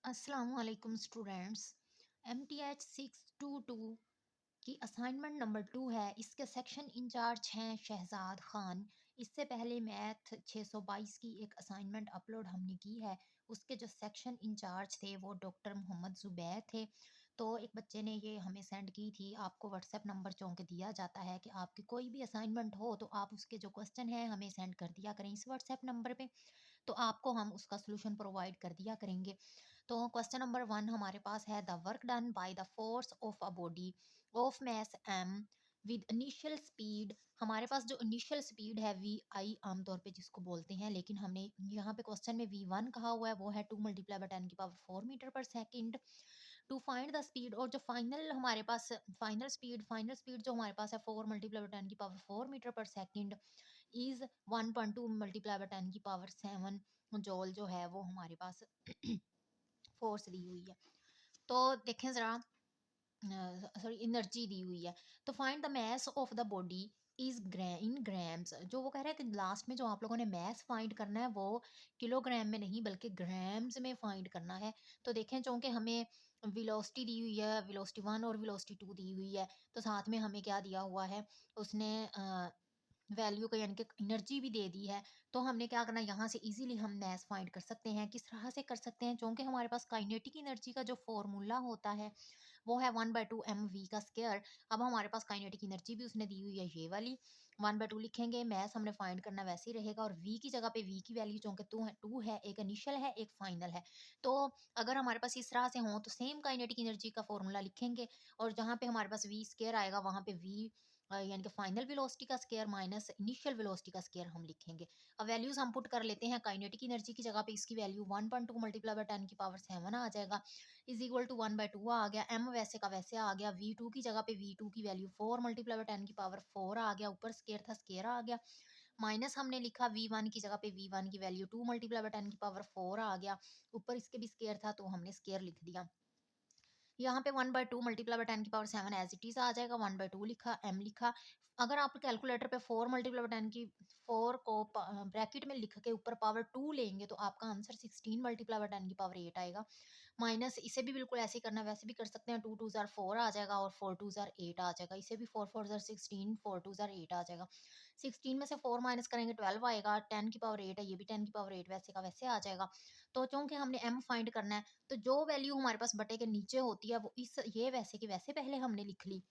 अस्सलामुअलैकुम students. MTH 622 की assignment number 2 है। इसके सेक्शन इंचार्ज हैं शहजाद खान। इससे पहले मैथ 622 की एक असाइनमेंट अपलोड हमने की है। उसके जो सेक्शन इंचार्ज थे वो डॉक्टर मोहम्मद ज़ुबैर थे। तो एक बच्चे ने ये हमें सेंड की थी। आपको व्हाट्सएप नंबर चूँकि दिया जाता है कि आपकी कोई भी असाइनमेंट हो तो आप उसके जो क्वेश्चन हैं हमें सेंड कर दिया करें इस व्हाट्सएप नंबर पे, तो आपको हम उसका सॉल्यूशन प्रोवाइड कर दिया करेंगे। तो क्वेश्चन नंबर 1 हमारे पास है, the work done by the force of a body of mass m with initial speed. हमारे पास जो इनिशियल स्पीड है वी आई आमतौर पे जिसको बोलते हैं, लेकिन हमने यहाँ पे क्वेश्चन में v1 कहा हुआ है, वो है 2 मल्टीप्लाई बाय 10 की power 4 metre per second. To find the speed, और जो फाइनल हमारे पास फाइनल स्पीड जो हमारे पास है 4 मल्टीप्लाई बाय 10 की power 4 metre per second is 1.2 multiply by 10 की पावर 7 जॉल जो है वो हमारे पास फोर्स दी हुई है। तो देखें ज़रा, सॉरी एनर्जी दी हुई है। तो find the mass of the body is in grams. जो वो कह रहे हैं कि लास्ट में जो आप लोगों ने मैस फाइंड करना है वो किलोग्राम में नहीं बल्कि ग्राम्स में फाइंड करना है। तो देखें चूँकि हमें वेलोसिटी दी हुई है, वेलोसिटी 1 और वेलोसिटी 2 दी हुई है, तो साथ में हमें क्या दिया हुआ है, उसने वैल्यू को यानी कि एनर्जी भी दे दी है। तो हमने क्या करना है, यहाँ से इजीली हम मैस फाइंड कर सकते हैं। किस तरह से कर सकते हैं, क्योंकि हमारे पास काइनेटिक एनर्जी का जो फॉर्मूला होता है वो है 1/2 mv का स्क्वायर। अब हमारे पास काइनेटिक एनर्जी भी उसने दी हुई है, ये वाली 1/2 लिखेंगे। मैस हमने फाइंड करना वैसे ही रहेगा, और v की जगह पे v की वैल्यू चूँकि 2 है, एक इनिशियल है एक फाइनल है। तो अगर हमारे पास इस तरह से हो तो सेम काइनेटिक एनर्जी का फॉर्मूला लिखेंगे, और जहाँ पे हमारे पास v स्क्वायर आएगा वहाँ पे v यानी कि फाइनल वेलोसिटी का स्क्वायर माइनस इनिशियल वेलोसिटी का स्क्वायर हम लिखेंगे। अब वैल्यूज हम पुट कर लेते हैं। काइनेटिक एनर्जी की जगह पे इसकी वैल्यू 1.2 मल्टीप्लाई बाय 10 की पावर 7 आ जाएगा, इज इक्वल टू 1/2 आ गया। m वैसे का वैसे आ गया। v2 की जगह पे v2 की वैल्यू 4 मल्टीप्लाई बाय 10 की पावर 4 आ गया, ऊपर स्क्वायर था स्क्वायर आ गया। माइनस हमने लिखा v1 की जगह पे v1 की वैल्यू 2 मल्टीप्लाई बाय 10 की पावर 4 आ गया, ऊपर इसके भी स्क्वायर था तो हमने स्क्वायर लिख दिया। यहाँ पे 1/2 मल्टीप्लाई बाय 10 की पावर 7 एज इट इज आ जाएगा। 1/2 लिखा, m लिखा। अगर आप कैलकुलेटर पे 4 मल्टीप्लाई बाय 10 की 4 को ब्रैकेट में लिख के ऊपर पावर 2 लेंगे तो आपका आंसर 16 मल्टीप्लाई बाय 10 की पावर 8 आएगा। माइनस इसे भी बिल्कुल ऐसे ही करना, वैसे भी कर सकते हैं। 2 2 जार 4 आ जाएगा और 4 2 जार 8 आ जाएगा। इसे भी 4 4 जार 16, 4 2 जार 8 आ जाएगा। 16 में से 4 माइनस करेंगे 12 आएगा। 10 की पावर 8 है, ये भी 10 की पावर 8 वैसे का वैसे आ जाएगा। तो चूंकि हमने m फाइंड करना है, तो जो वैल्यू हमारे पास बटे के नीचे होती है वो इस ये वैसे की वैसे पहले हमने लिख ली।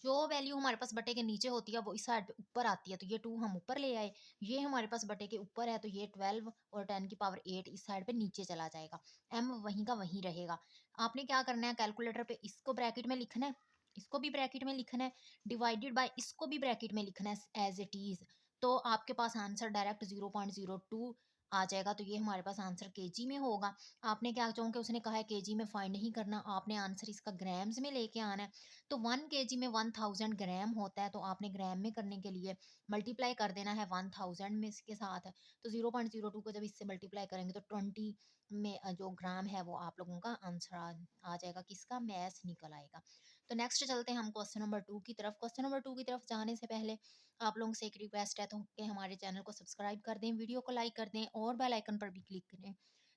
जो वैल्यू हमारे पास बटे के नीचे होती है वो इस साइड पे ऊपर आती है, तो ये 2 हम ऊपर ले आए। ये हमारे पास बटे के ऊपर है तो ये 12 और 10 की पावर 8 इस साइड पे नीचे चला जाएगा। m वहीं का वहीं रहेगा। आपने क्या करना है, कैलकुलेटर पे इसको ब्रैकेट में लिखना है, इसको भी ब्रैकेट में लिखना है, डिवाइडेड बाय इसको भी ब्रैकेट में लिखना है एज इट इज। तो आपके पास आंसर डायरेक्ट 0.02 आ जाएगा। तो ये हमारे पास आंसर केजी में होगा। आपने क्या, चूंकि उसने कहा है केजी में फाइंड नहीं करना, आपने आंसर इसका ग्राम्स में लेके आना है। तो 1 केजी में 1000 ग्राम होता है, तो आपने ग्राम में करने के लिए मल्टीप्लाई कर देना है 1000 में इसके साथ। तो 0.02 को जब इससे मल्टीप्लाई करेंगे तो 20 में जो ग्राम है वो आप लोगों का आंसर आ जाएगा, किसका, मैथ्स निकल आएगा। तो नेक्स्ट चलते हैं हम क्वेश्चन नंबर 2 की तरफ। क्वेश्चन नंबर 2 की तरफ जाने से पहले आप लोगों से एक रिक्वेस्ट है, तो कि हमारे चैनल को सब्सक्राइब कर दें, वीडियो को लाइक कर दें और बेल आइकन पर भी क्लिक करें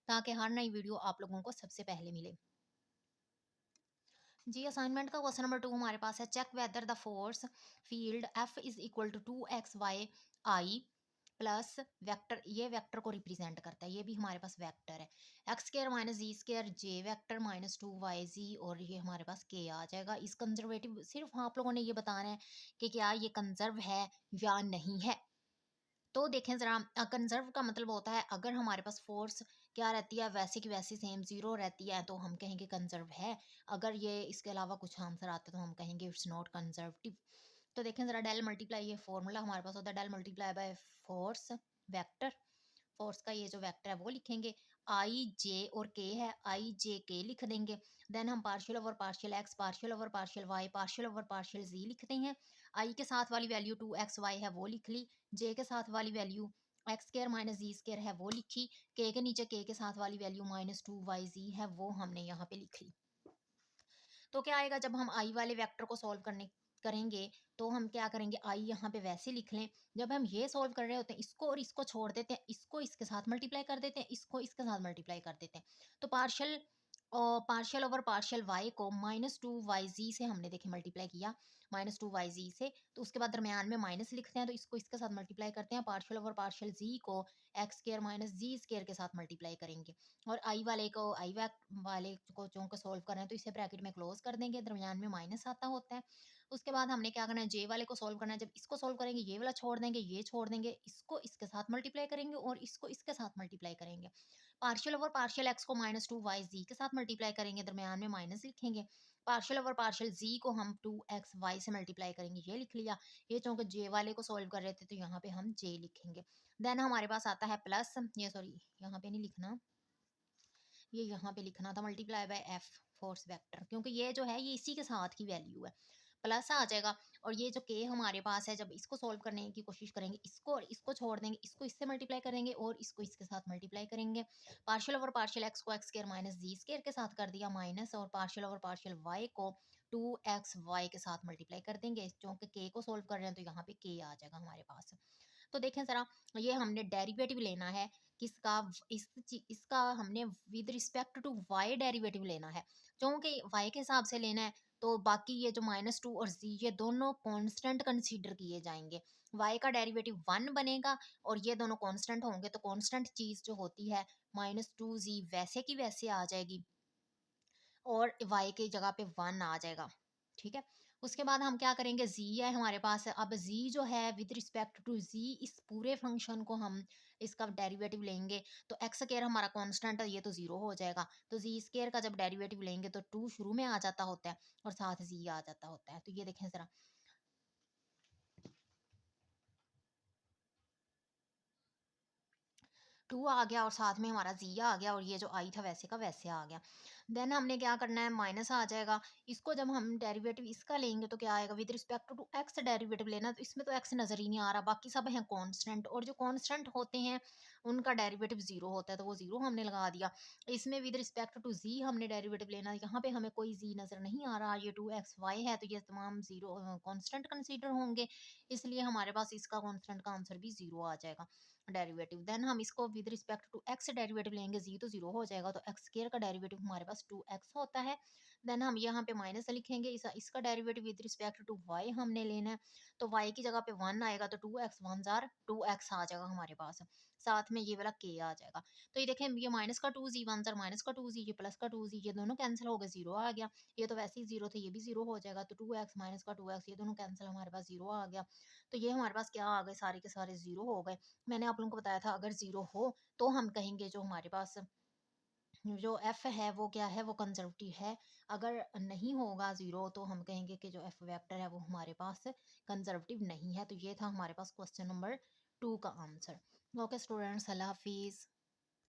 ताकि हर नई वीडियो आप लोगों को सबसे पहले मिले। जी, असाइनमेंट का क्वेश्चन नंबर 2 हमारे पास है, check whether the force field F is equal to 2xy plus vector, ये वेक्टर को रिप्रेजेंट करता है, ये भी हमारे पास वेक्टर है, x square minus z square j vector minus 2yz, और ये हमारे पास के आ जाएगा। इस कंजर्वेटिव सिर्फ आप लोगों ने ये बताना है कि क्या ये कंजर्व है या नहीं है। तो देखें ज़रा, कंजर्व का मतलब होता है अगर हमारे पास फोर्स क्या रहती है, वैसे की वैसी सेम जीरो रहती है तो हम कहेंगे कंजर्व है। अगर ये इसके अलावा कुछ आंसर आता है तो हम कहेंगे इट्स नॉट कंजर्वेटिव। तो देखें ज़रा, डेल मल्टीप्लाई, ये फॉर्मूला हमारे पास होता है del multiply by force vector. Force का ये जो वेक्टर है वो लिखेंगे, आई जे और के है, आई जे के लिख देंगे। देन हम partial over partial x, partial over partial y, partial over partial z लिखते हैं। आई के साथ वाली वैल्यू 2xy है वो लिख ली, जे के साथ वाली value x square minus z square है वो लिखी, के नीचे के साथ वाली वैल्यू माइनस 2yz है वो हमने यहाँ पे लिख ली। तो क्या आएगा, जब हम आई वाले वेक्टर को सॉल्व करने करेंगे तो हम क्या करेंगे, आई यहाँ पे वैसे लिख लें। जब हम ये सॉल्व कर रहे होते हैं, इसको और इसको छोड़ देते हैं, इसको इसके साथ मल्टीप्लाई कर देते हैं, इसको इसके साथ मल्टीप्लाई कर देते हैं। तो पार्शियल ओवर पार्शियल वाई को -2yz से हमने देखे मल्टीप्लाई किया, -2yz से। तो उसके बाद दरमियान में माइनस लिखते हैं, तो इसको इसके साथ मल्टीप्लाई करते हैं। पार्शियल ओवर पार्शियल z को एक्स स्क्वायर माइनस जी स्क्वायर के साथ मल्टीप्लाई करेंगे। और आई वाले को जो सॉल्व कर रहे हैं, तो इसे ब्रैकेट में क्लोज कर देंगे, दरमियान में माइनस आता होता है। उसके बाद हमने क्या करना है, जे वाले को सॉल्व करना है। जब इसको सॉल्व करेंगे, ये वाला छोड़ देंगे, ये छोड़ देंगे, इसको इसके साथ मल्टीप्लाई करेंगे और इसको इसके साथ मल्टीप्लाई करेंगे। पार्शियल ओवर पार्शियल एक्स को -2y के साथ मल्टीप्लाई करेंगे, दरमियान में माइनस लिखेंगे। पार्शियल ओवर पार्शियल z को हम 2xy से मल्टीप्लाई करेंगे, ये लिख लिया। ये चूंकि जे वाले को सॉल्व कर रहे थे, तो यहाँ पे हम जे लिखेंगे। देन हमारे पास आता है प्लस, ये सॉरी यहाँ पे नहीं लिखना, ये यहाँ पे लिखना था multiply by F force vector, क्योंकि ये जो है ये इसी के साथ की वैल्यू है, प्लस आ जाएगा। और ये जो के हमारे पास है, जब इसको सॉल्व करने की कोशिश करेंगे, इसको और इसको छोड़ देंगे, इसको इससे मल्टीप्लाई करेंगे और इसको इसके साथ मल्टीप्लाई करेंगे। पार्शियल ओवर पार्शियल एक्स को एक्स स्क्वायर माइनस जी स्क्वायर के साथ कर दिया माइनस, और पार्शियल ओवर पार्शियल वाई को 2xy के साथ मल्टीप्लाई कर देंगे। क्योंकि के को सॉल्व कर रहे हैं, तो यहाँ पे के आ जाएगा हमारे पास। तो देखें ज़रा, ये हमने डेरिवेटिव लेना है किसका, इसका हमने with respect to y derivative लेना है। क्योंकि वाई के हिसाब से लेना है, तो बाकी ये जो -2 और z ये दोनों कांस्टेंट कंसीडर किए जाएंगे। y का डेरिवेटिव 1 बनेगा और ये दोनों कांस्टेंट होंगे, तो कांस्टेंट चीज जो होती है -2z वैसे की वैसे आ जाएगी और y की जगह पे 1 आ जाएगा। ठीक है। उसके बाद हम क्या करेंगे, z है हमारे पास। अब z जो है विद रिस्पेक्ट टू z, इस पूरे फंक्शन को हम इसका डेरिवेटिव लेंगे, तो एक्स स्क्वायर हमारा कांस्टेंट है, ये तो 0 हो जाएगा। तो z स्क्वायर का जब डेरिवेटिव लेंगे, तो 2 शुरू में आ जाता होता है और साथ z आ जाता होता है। तो ये देखें जरा, 2 आ गया और साथ में हमारा z आ गया, और ये जो i था वैसे का वैसे आ गया। देन हमने क्या करना है, माइनस आ जाएगा। इसको जब हम डेरिवेटिव इसका लेंगे, तो क्या आएगा, with respect to x derivative लेना, तो इसमें तो एक्स नजर ही नहीं आ रहा, बाकी सब हैं कांस्टेंट, और जो कांस्टेंट होते हैं उनका डेरिवेटिव 0 होता है, तो वो 0 हमने लगा दिया। इसमें विद रिस्पेक्ट टू z हमने डेरिवेटिव लेना, यहाँ पे हमें कोई z नजर नहीं आ रहा, ये 2xy है, तो ये तमाम 0 कांस्टेंट कंसीडर होंगे, इसलिए हमारे पास इसका कांस्टेंट का आंसर भी 0 आ जाएगा डेरिवेटिव। देन हम इसको with respect to x derivative लेंगे, जी तो 0 हो जाएगा, तो एक्स स्क्वायर का डेरिवेटिव हमारे पास 2x होता है। देन हम यहाँ पे माइनस लिखेंगे, इसका derivative with respect to y हमने लेना है, तो y की जगह पे 1 आएगा, तो 2x 1 जार 2x आ जाएगा हमारे पास, साथ में ये वाला k आ जाएगा। तो ये देखें, ये माइनस का 2z 1 जार माइनस का 2z, ये प्लस का 2z, ये दोनों कैंसिल हो गए, 0 आ गया। ये तो वैसे ही 0 थे, ये भी 0 हो जाएगा, तो 2x माइनस का 2x, ये दोनों कैंसिल, हमारे पास 0 आ गया। तो ये हमारे पास क्या आ गए, सारे के सारे 0 हो गए। मैंने आप लोगों को बताया था, अगर 0 हो तो हम कहेंगे जो हमारे पास जो f है वो क्या है, वो कंजर्वेटिव है। अगर नहीं होगा 0, तो हम कहेंगे कि जो f वेक्टर है वो हमारे पास कंजर्वेटिव नहीं है। तो ये था हमारे पास क्वेश्चन नंबर 2 का आंसर। ओके स्टूडेंट्स, अल्लाह हाफिज।